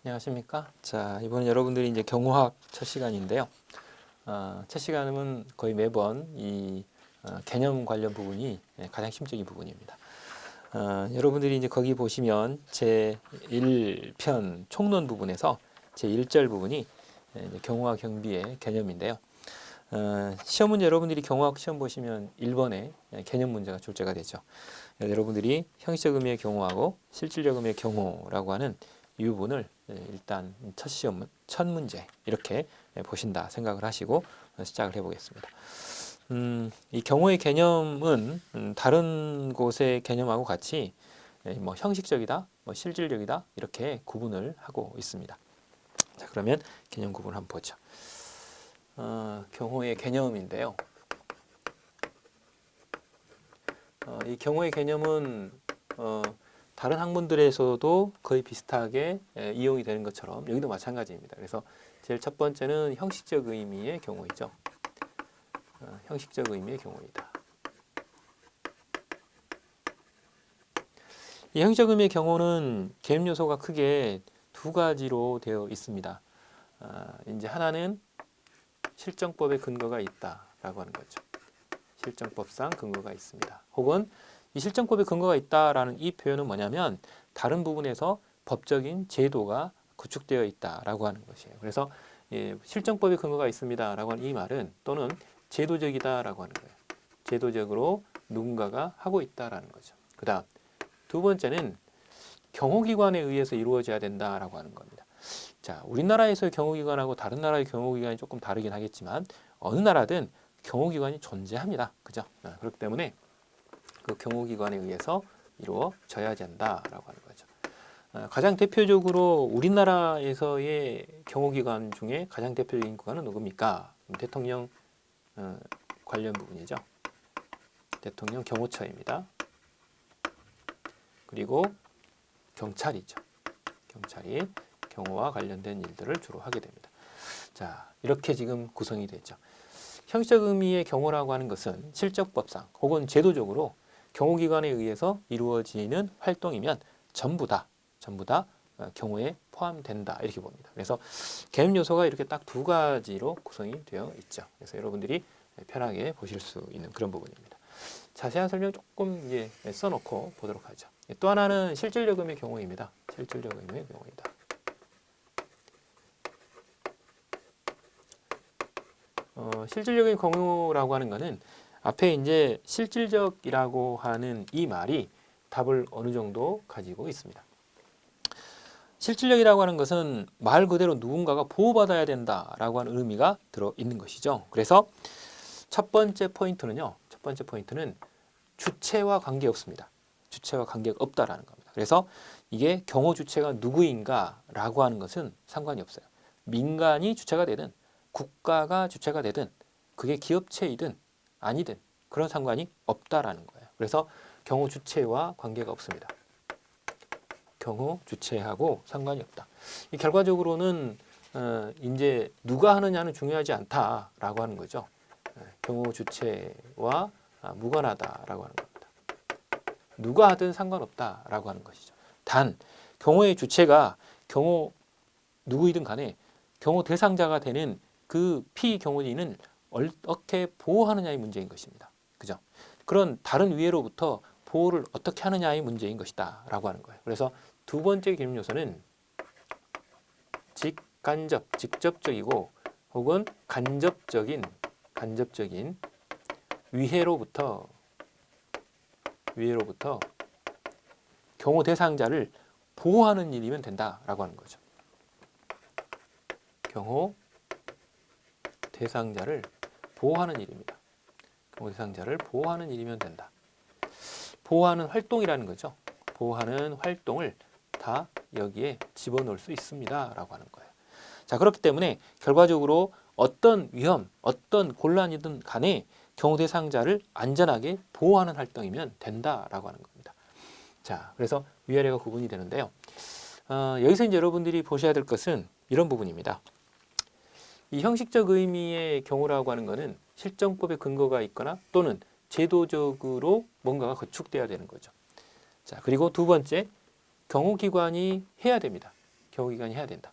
안녕하십니까? 자, 이번에 여러분들이 이제 경호학 첫 시간인데요. 첫 시간은 거의 매번 이 개념 관련 부분이 가장 심적인 부분입니다. 여러분들이 이제 거기 보시면 제 1편 총론 부분에서 제 1절 부분이 이제 경호학 경비의 개념인데요. 시험 문제 여러분들이 경호학 시험 보시면 1번에 개념 문제가 출제가 되죠. 여러분들이 형식적 의미의 경호하고 실질적 의미의 경호라고 하는 이 부분을 일단 첫 시험, 첫 문제 이렇게 보신다 생각을 하시고 시작을 해보겠습니다. 이 경호의 개념은 다른 곳의 개념하고 같이 뭐 형식적이다, 뭐 실질적이다 이렇게 구분을 하고 있습니다. 자, 그러면 개념 구분 한번 보죠. 경호의 개념인데요. 이 경호의 개념은 다른 학문들에서도 거의 비슷하게 이용이 되는 것처럼 여기도 마찬가지입니다. 그래서 제일 첫 번째는 형식적 의미의 경우이죠. 형식적 의미의 경우이다. 이 형식적 의미의 경우는 개념 요소가 크게 두 가지로 되어 있습니다. 이제 하나는 실정법의 근거가 있다라고 하는 거죠. 실정법상 근거가 있습니다. 혹은 이 실정법의 근거가 있다라는 이 표현은 뭐냐면 다른 부분에서 법적인 제도가 구축되어 있다라고 하는 것이에요. 그래서 실정법의 근거가 있습니다라고 하는 이 말은 또는 제도적이다라고 하는 거예요. 제도적으로 누군가가 하고 있다라는 거죠. 그다음 두 번째는 경호기관에 의해서 이루어져야 된다라고 하는 겁니다. 자, 우리나라에서의 경호기관하고 다른 나라의 경호기관이 조금 다르긴 하겠지만 어느 나라든 경호기관이 존재합니다. 그죠? 그렇기 때문에 그 경호기관에 의해서 이루어져야 된다라고 하는 거죠. 가장 대표적으로 우리나라에서의 경호기관 중에 가장 대표적인 기관은 누굽니까? 대통령 관련 부분이죠. 대통령 경호처입니다. 그리고 경찰이죠. 경찰이 경호와 관련된 일들을 주로 하게 됩니다. 자, 이렇게 지금 구성이 되죠. 형식적 의미의 경호라고 하는 것은 실적법상 혹은 제도적으로 경호기관에 의해서 이루어지는 활동이면 전부 다 경호에 포함된다 이렇게 봅니다. 그래서 개념 요소가 이렇게 딱 두 가지로 구성이 되어 있죠. 그래서 여러분들이 편하게 보실 수 있는 그런 부분입니다. 자세한 설명 조금 써놓고 보도록 하죠. 또 하나는 실질적 의미의 경우입니다. 실질적 의미의 경우이다. 실질적인 경우라고 하는 것은 앞에 이제 실질적이라고 하는 이 말이 답을 어느 정도 가지고 있습니다. 실질적이라고 하는 것은 말 그대로 누군가가 보호받아야 된다라고 하는 의미가 들어 있는 것이죠. 그래서 첫 번째 포인트는 주체와 관계없습니다. 주체와 관계가 없다라는 겁니다. 그래서 이게 경호 주체가 누구인가라고 하는 것은 상관이 없어요. 민간이 주체가 되든 국가가 주체가 되든 그게 기업체이든 아니든 그런 상관이 없다라는 거예요. 그래서 경호 주체와 관계가 없습니다. 경호 주체하고 상관이 없다. 이 결과적으로는 이제 누가 하느냐는 중요하지 않다라고 하는 거죠. 경호 주체와 무관하다라고 하는 겁니다. 누가 하든 상관없다라고 하는 것이죠. 단 경호의 주체가 경호 누구이든 간에 경호 대상자가 되는 그 피경호인은 어떻게 보호하느냐의 문제인 것입니다. 그죠? 그런 다른 위해로부터 보호를 어떻게 하느냐의 문제인 것이다 라고 하는 거예요. 그래서 두 번째 개념 요소는 직간접, 직접적이고 혹은 간접적인 위해로부터 경호 대상자를 보호하는 일이면 된다라고 하는 거죠. 경호 대상자를 보호하는 일입니다. 경호 대상자를 보호하는 일이면 된다. 보호하는 활동이라는 거죠. 보호하는 활동을 다 여기에 집어넣을 수 있습니다. 라고 하는 거예요. 자, 그렇기 때문에 결과적으로 어떤 위험, 어떤 곤란이든 간에 경호 대상자를 안전하게 보호하는 활동이면 된다라고 하는 겁니다. 자, 그래서 위아래가 구분이 되는데요. 여기서 이제 여러분들이 보셔야 될 것은 이런 부분입니다. 이 형식적 의미의 경우라고 하는 것은 실정법의 근거가 있거나 또는 제도적으로 뭔가가 구축돼야 되는 거죠. 자, 그리고 두 번째, 경호기관이 해야 됩니다. 겨우 기간이 해야 된다.